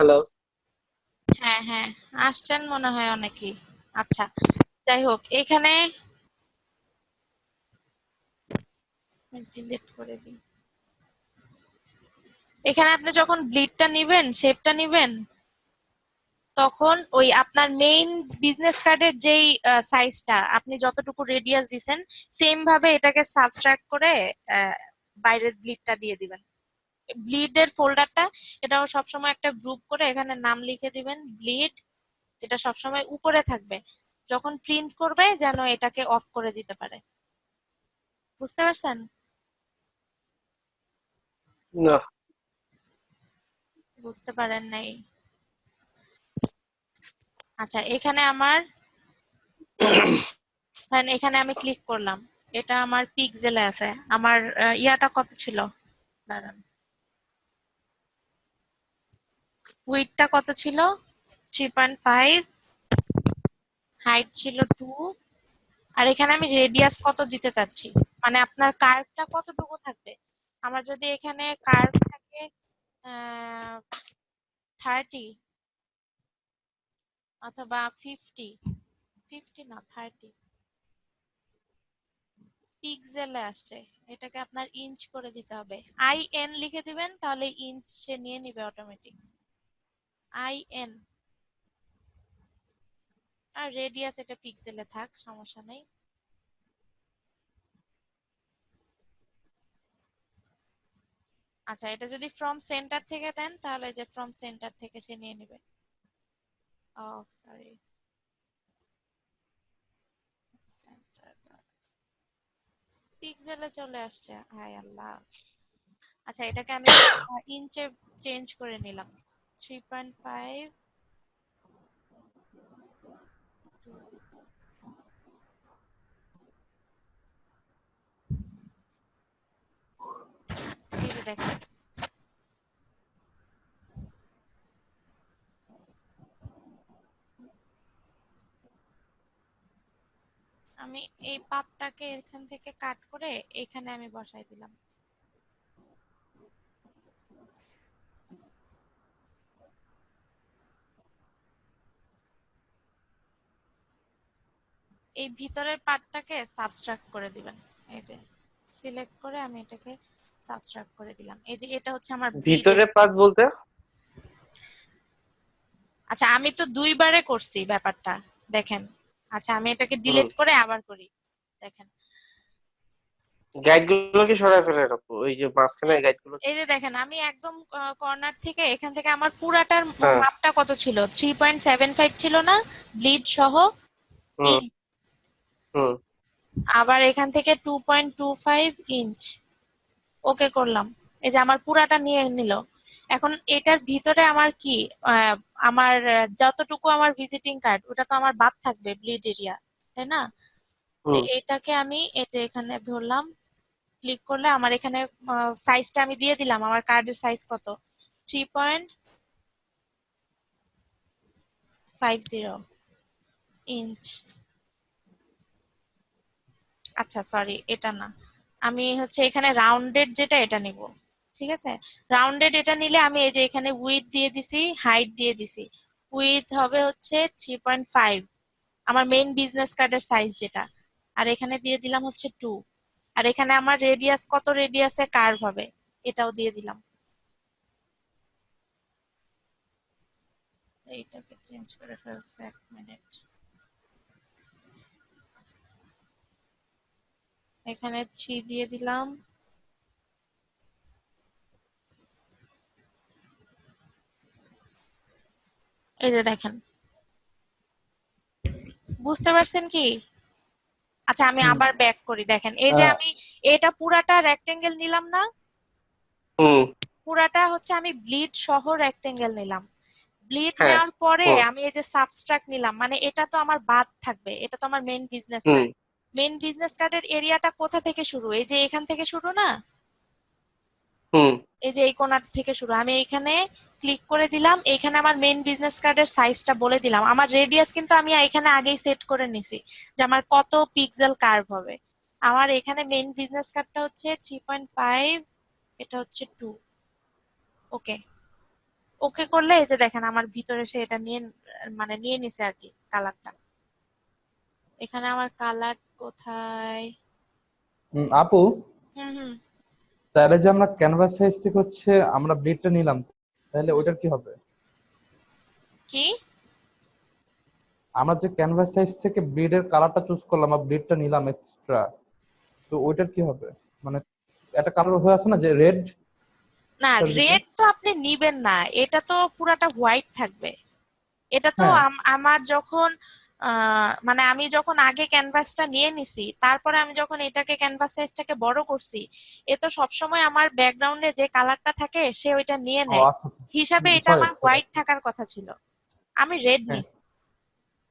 Hello. হ্যাঁ হ্যাঁ, আসছেন মনে হয় অনেকেই। আচ্ছা, যাই হোক, এখানে ডিলিট করে দিই। এখানে আপনি যখন ব্লিডটা নিবেন, শেপটা নিবেন, তখন ওই আপনার মেইন বিজনেস কার্ডের যেই সাইজটা আপনি যতটুকু রেডিয়াস দিছেন, সেম ভাবে এটাকে সাবট্রাক্ট করে আহ, বাইরের ব্লিডটা দিয়ে দিবেন। ব্লিডের ফোল্ডারটা, এটাও সবসময় একটা গ্রুপ করে এখানে নাম লিখে দিবেন ব্লিড। এটা সবসময় উপরে থাকবে, যখন প্রিন্ট করবে যেন এটাকে অফ করে দিতে পারে। বুঝতে পারছেন? না। বুঝতে পারেন নাই? আচ্ছা, এখানে আমার, ধরেন এখানে আমি ক্লিক করলাম, এটা আমার পিক্সেলে আছে। আমার ইয়াটা কত ছিল, দাঁড়ান, উইডথটা কত ছিল? 3.5। হাইট ছিল 2। আর এখানে আমি রেডিয়াস কত দিতে চাচ্ছি, মানে আপনার কার্ভটা কতটুকু থাকবে। আমার যদি এখানে কার্ভ থাকে 30 অথবা 50, 50 না 30 পিক্সেলে আসছে, এটাকে আপনার ইঞ্চ করে দিতে হবে। IN লিখে দিবেন, তাহলে ইঞ্চ সে নিয়ে নিবে অটোমেটিক। IN। আর রেডিয়াস এটা পিক্সেলে থাক, সমস্যা নেই। আচ্ছা, এটা যদি ফ্রম সেন্টার থেকে দেন, তাহলে যে ফ্রম সেন্টার থেকে সে নিয়ে নিবে। ও সরি, সেন্টার পিক্সেলে চলে আসছে, হায় আল্লাহ। আচ্ছা, এটাকে আমি ইঞ্চে চেঞ্জ করে নিলাম। 3.5 এই যে দেখেন, আমি এই পাতটাকে এখান থেকে কাট করে এখানে আমি বসাই দিলাম। এই ভিতরের পার্টটাকে সাবট্রাক্ট করে দিবেন। এই যে সিলেক্ট করে আমি এটাকে সাবট্রাক্ট করে দিলাম। এই যে এটা হচ্ছে আমার ব্লিডের। ভিতরে পাত বলতে? আচ্ছা, আমি তো দুইবারে করছি ব্যাপারটা, দেখেন। আচ্ছা, আমি এটাকে হুম। ডিলিট করে আবার করি, দেখেন। গাইড গুলোকে সরায় ফেলে রাখো, ওই যে মাঝখানে এই গাইড গুলো। এই যে দেখেন, আমি একদম কর্নার থেকে, এখান থেকে আমার পুরাটার হ্যাঁ। মাপটা কত ছিল? 3.75 ছিল না, ব্লিড সহ? হুম। ইঞ্চ। হুম। আবার এখান থেকে 2.25 ইঞ্চ। ওকে করলাম। এই যে আমার পুরাটা নিয়ে নিল। এখন এটার ভিতরে আমার কি, আহ, আমার যতটুকু আমার ভিজিটিং কার্ড, ওটা তো আমার বাদ থাকবে ব্লিড এরিয়া, তাই না? তো হুম। এটাকে আমি এই যে এখানে ধরলাম, ক্লিক করলে আমার এখানে সাইজটা আমি দিয়ে দিলাম। আমার কার্ডের সাইজ কত? 3.50 ইঞ্চ। আচ্ছা সরি, এটা না, আমি হচ্ছে এখানে রাউন্ডেড যেটা এটা নিব। ঠিক আছে, রাউন্ডেড এটা নিলে আমি এই যে এখানে উইথ দিয়ে দিছি, হাইট দিয়ে দিছি। উইথ হবে হচ্ছে 3.5, আমার মেইন বিজনেস কার্ডের সাইজ যেটা। আর এখানে দিয়ে দিলাম হচ্ছে 2। আর এখানে আমার রেডিয়াস কত, রেডিয়াসে কার্ভ হবে, এটাও দিয়ে দিলাম। এইটাকে চেঞ্জ করে ফেলছে, 1 মিনিট। এখানে 3 দিয়ে দিলাম। এই যে দেখেন, বুঝতে পারছেন কি? আচ্ছা, আমি হুম। আবার ব্যাক করি, দেখেন এই যে হ্যাঁ। আমি এটা পুরাটা রেক্টেঙ্গেল নিলাম না, হুম। পুরাটা হচ্ছে আমি ব্লিড সহ রেক্টেঙ্গেল নিলাম। ব্লিড হ্যাঁ। নেওয়ার পরে হুম। আমি এই যে সাবট্রাক্ট নিলাম, মানে এটা তো আমার বাদ থাকবে, এটা তো আমার মেইন বিজনেস হুম। কার্ড। মেইন বিজনেস কার্ডের এরিয়াটা কোথা থেকে শুরু? এই যে এখান থেকে শুরু না, হুম। এই যে এই কোণার থেকে শুরু। আমি এইখানে ক্লিক করে দিলাম, এইখানে আমার মেইন বিজনেস কার্ডের সাইজটা বলে দিলাম। আমার রেডিয়াস কিন্তু আমি এখানে আগেই সেট করে নিছি, যে আমার কত পিক্সেল কার্ভ হবে। আমার এখানে মেইন বিজনেস কার্ডটা হচ্ছে 3.5, এটা হচ্ছে 2। ওকে, ওকে করলে এই যে দেখেন আমার ভিতরে সে এটা নিয়ে মানে নিয়ে নিছে আর কি কালারটা। এখানে আমার কালার কোথায়? আপু, হুম হুম তাহলে যে আমরা ক্যানভাস সাইজ থেকে হচ্ছে আমরা ব্লিডটা নিলাম, তাহলে হুম। ওইটার কি হবে? কি? আমরা যে ক্যানভাস সাইজ থেকে ব্লিডের কালারটা চুজ করলাম বা ব্লিডটা নিলাম এক্সট্রা, তো ওইটার কি হবে? মানে একটা কালার হয়ে আছে না যে রেড না, চারিদিকে। রেড তো আপনি নিবেন না, এটা তো পুরাটা হোয়াইট থাকবে। এটা তো হ্যাঁ। আমার যখন মানে আমি যখন আগে ক্যানভাসটা নিয়ে নিছি, তারপরে আমি যখন এটাকে ক্যানভাস সাইজটাকে বড় করছি, এ তো সবসময় আমার ব্যাকগ্রাউন্ডে যে কালারটা থাকে সে ওইটা নিয়ে ও নেয়। আচ্ছা আচ্ছা। হিসাবে এটা সরি। আমার হোয়াইট থাকার কথা ছিল, আমি রেড হ্যাঁ। নিছি।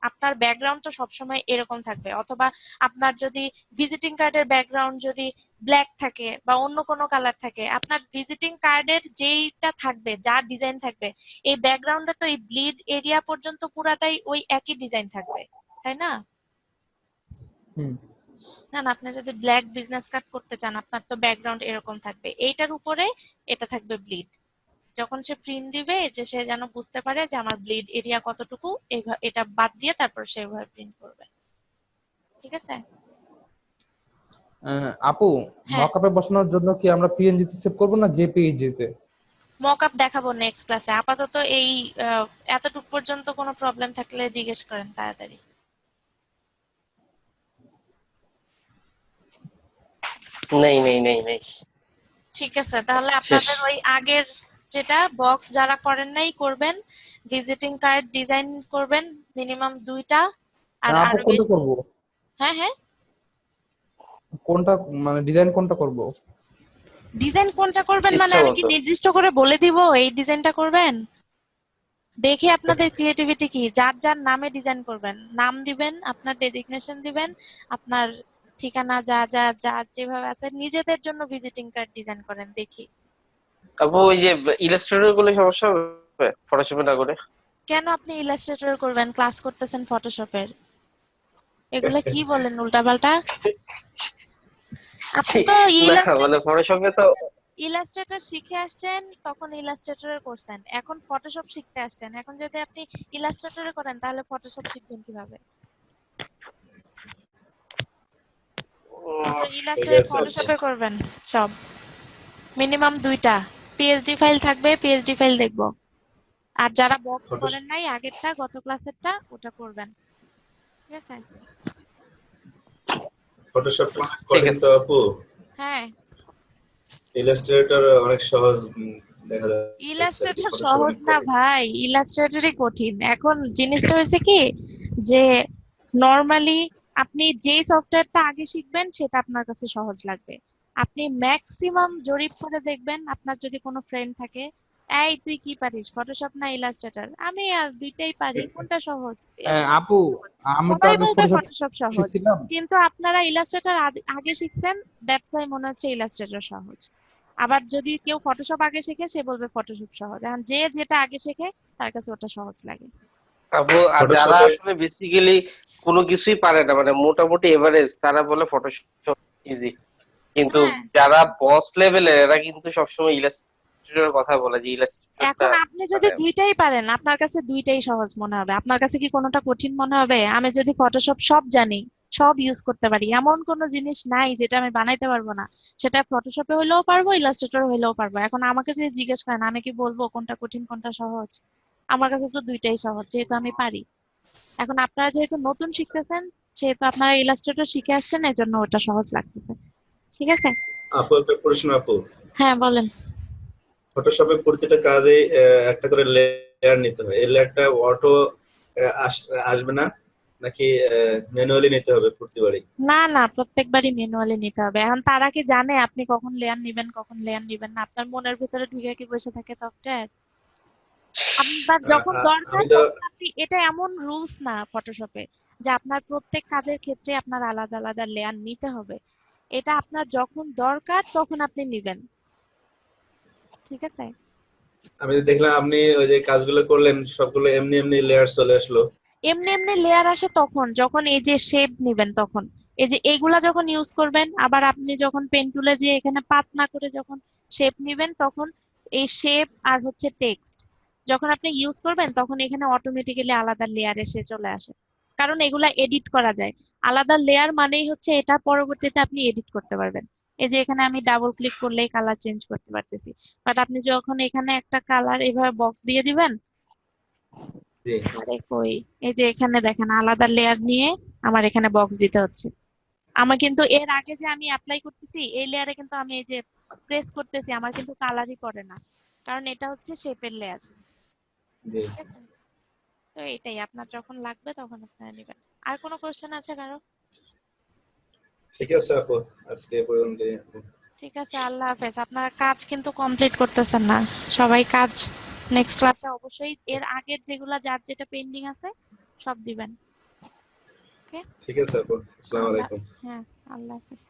আপনার ব্যাকগ্রাউন্ড তো সবসময় এরকম থাকবে, অথবা আপনার যদি ভিজিটিং কার্ডের ব্যাকগ্রাউন্ড যদি ব্ল্যাক থাকে বা অন্য কোনো কালার থাকে, আপনার ভিজিটিং কার্ডের যেইটা থাকবে, যার ডিজাইন থাকবে, এই ব্যাকগ্রাউন্ডে তো এই ব্লিড এরিয়া পর্যন্ত পুরাটাই ওই একই ডিজাইন থাকবে, তাই না? হুম। না না, আপনি যদি ব্ল্যাক বিজনেস কার্ড করতে চান, আপনার তো ব্যাকগ্রাউন্ড এরকম থাকবে, এইটার উপরে এটা থাকবে ব্লিড। যখন সে প্রিন্ট দিবে, যে সে যেন বুঝতে পারে যে আমার ব্লিড এরিয়া কতটুকু, এটা বাদ দিয়ে তারপর সে এভাবে প্রিন্ট করবে। ঠিক আছে? আপু, হ্যাঁ, মকআপে বসানোর জন্য কি আমরা পিএনজি তে সেভ করবো না জেপিইজি তে? মক আপ দেখাবো নেক্সট ক্লাসে। আপাতত এই আহ, এতটুক পর্যন্ত কোনো প্রবলেম থাকলে জিজ্ঞেস করেন তাড়াতাড়ি। নেই নেই নেই নেই। ঠিক আছে, তাহলে শেষ। আপনাদের ওই আগের যেটা বক্স যারা করেন নাই করবেন, ভিজিটিং কার্ড ডিজাইন করবেন মিনিমাম 2টা, আর আপু আরো কোনটা বেশি। করব? হ্যাঁ হ্যাঁ, কোনটা মানে ডিজাইন কোনটা করব? ডিজাইন কোনটা করবেন মানে ইচ্ছা আমি কি মতো। নির্দিষ্ট করে বলে দিব এই ডিজাইনটা করবেন? দেখি আপনাদের ক্রিয়েটিভিটি কি, যার যার নামে ডিজাইন করবেন, নাম দিবেন, আপনার ডেজিগনেশন দিবেন, আপনার ঠিকানা, যা যা যা যেভাবে আছে নিজেদের জন্য ভিজিটিং কার্ড ডিজাইন করেন দেখি। আপু ওই যে ইলাস্ট্রেটর গুলো সমস্যা হবে ফটোশপে না করে? কেন আপনি ইলাস্ট্রেটর করবেন? ক্লাস করতেছেন ফটোশপের, এগুলো কি বলেন উল্টাপাল্টা? আপনি তো না মানে ইলাস্ট্রেটর ফটোশপে তো ইলাস্ট্রেটর শিখে আসছেন, তখন ইলাস্ট্রেটরে করছেন, এখন ফটোশপ শিখতে আসছেন, এখন যদি আপনি ইলাস্ট্রেটরে করেন তাহলে ফটোশপ শিখবেন কিভাবে? ঠিক ইলাস্ট্রেটর আছে আপু। ফটোশপে করবেন সব, মিনিমাম 2টা পিএইচডি ফাইল থাকবে, পিএইচডি ফাইল দেখবো। আর যারা বক্স করেন নাই আগেরটা, গত ক্লাসেরটা, ওটা করবেন। ঠিক আছে? ফটোশপটা অনেক ঠিক কঠিন তো আছে। আপু। হ্যাঁ, ইলাস্ট্রেটর অনেক সহজ দেখা যাচ্ছে আর কি, ইলাস্ট্রেটর ফটোশপ সহজ অনেক না কঠিন। ভাই, ইলাস্ট্রেটরই কঠিন। এখন জিনিসটা হয়েছে কি, যে নর্মালি আপনি যেই সফটওয়্যারটা আগে শিখবেন সেটা আপনার কাছে সহজ লাগবে। আপনি ম্যাক্সিমাম জরিপ করে দেখবেন, আপনার যদি কোনো ফ্রেন্ড থাকে, এই তুই কি পারিস, ফটোশপ না ইলাস্ট্রেটর? আমি আর দুইটাই পারি, কোনটা সহজ? আপু, আমি তো সবাই আগে বলবে ফটোশপ ফটোশপ সহজ। শিখছিলাম। কিন্তু আপনারা ইলাস্ট্রেটর আগে শিখছেন, দ্যাটস ওয়াই মনে হচ্ছে ইলাস্ট্রেটর সহজ। আবার যদি কেউ ফটোশপ আগে শেখে সে বলবে ফটোশপ সহজ। এখন যে যেটা আগে শেখে তার কাছে ওটা সহজ লাগে। আপু আর যারা ফটোশপে আসলে বেসিক্যালি কোনো কিছুই পারে না মানে মোটামুটি এভারেজ, তারা বলে ফটোশপ ইজি। কিন্তু হ্যাঁ, যারা বস লেভেলের এরা কিন্তু সবসময় ইলাস্ট্রেটরের কথা বলে যে ইলাস্ট্রেটরটা এখন আপনি যদি মানে দুইটাই পারেন, আপনার কাছে দুইটাই সহজ মনে হবে। আপনার কাছে কি কোনোটা কঠিন মনে হবে? আমি যদি ফটোশপ সব জানি, সব ইউজ করতে পারি, এমন কোনো জিনিস নাই যেটা আমি বানাইতে পারবো না। সেটা ফটোশপে হইলেও পারবো, ইলাস্ট্রেটর হইলেও পারবো। এখন আমাকে যদি জিজ্ঞেস করেন, আমি কি বলবো কোনটা কঠিন কোনটা সহজ? আমার কাছে তো দুইটাই সহজ, যেহেতু আমি পারি। এখন আপনারা যেহেতু নতুন শিখতেছেন, সেহেতু আপনারা ইলাস্ট্রেটর শিখে আসছেন, এজন্য ওটা সহজ লাগতেছে। ঠিক আছে? আপু একটা প্রশ্ন আপু, হ্যাঁ বলেন। ফটোশপে প্রতিটা কাজে একটা করে লেয়ার নিতে হয়, এই লেয়ারটা অটো আসবে না নাকি ম্যানুয়ালি নিতে হবে প্রতিবারই? না না, প্রত্যেকবারই ম্যানুয়ালি নিতে হবে। এখন তারা কি জানে আপনি কখন লেয়ার নিবেন কখন লেয়ার নিবেন না? আপনার মনের ভিতরে ঢুকে কি বসে থাকে সফটওয়্যার? আপনার যখন দরকার আমি তো তখন আপনি, এটা এমন রুলস না ফটোশপে যে আপনার প্রত্যেক কাজের ক্ষেত্রে আপনার আলাদা আলাদা লেয়ার নিতে হবে। এটা আপনার যখন দরকার তখন আপনি নিবেন। ঠিক আছে? আমি দেখলাম আপনি ওই যে কাজগুলো করলেন সবগুলো এমনি এমনি লেয়ার চলে আসলো। এমনি এমনি লেয়ার আসে তখন যখন এই যে শেপ নিবেন তখন, এই যে এইগুলা যখন ইউজ করবেন, আবার আপনি যখন পেন টুলে যে এখানে পাত না করে যখন শেপ নিবেন তখন এই শেপ আর হচ্ছে টেক্সট, যখন আপনি ইউজ করবেন তখন এখানে অটোমেটিক্যালি আলাদা লেয়ার এসে চলে আসে, কারণ এগুলা এডিট করা যায়। আলাদা লেয়ার মানেই হচ্ছে এটা পরবর্তীতে আপনি এডিট করতে পারবেন। এই যে এখানে আমি ডাবল ক্লিক করলেই কালার চেঞ্জ করতে পারতেছি, বাট আপনি যখন এখানে একটা কালার এভাবে বক্স দিয়ে দিবেন, জি আরে কই, এই যে এখানে দেখেন আলাদা লেয়ার নিয়ে আমার এখানে বক্স দিতে হচ্ছে। আমার কিন্তু এর আগে যে আমি অ্যাপ্লাই করতেছি এই লেয়ারে কিন্তু আমি এই যে প্রেস করতেছি আমার কিন্তু কালারই করে না, কারণ এটা হচ্ছে শেপের লেয়ার। জি ঠিক আছে, তো এটাই আপনার যখন লাগবে তখন আপনারা নেবেন। আর কোনো কোশ্চেন আছে কারো? ঠিক আছে আপু, আজকে এ পর্যন্তই। ঠিক আছে, আল্লাহ হাফেজ। আপনারা কাজ কিন্তু কমপ্লিট করতেছেন না, সবাই কাজ নেক্সট ক্লাসে অবশ্যই এর আগের যেগুলা যার যেটা পেন্ডিং আছে সব দিবেন। ওকে, ঠিক আছে আপু, আসসালামু আল্লাহ, আলাইকুম। হ্যাঁ, আল্লাহ হাফেজ।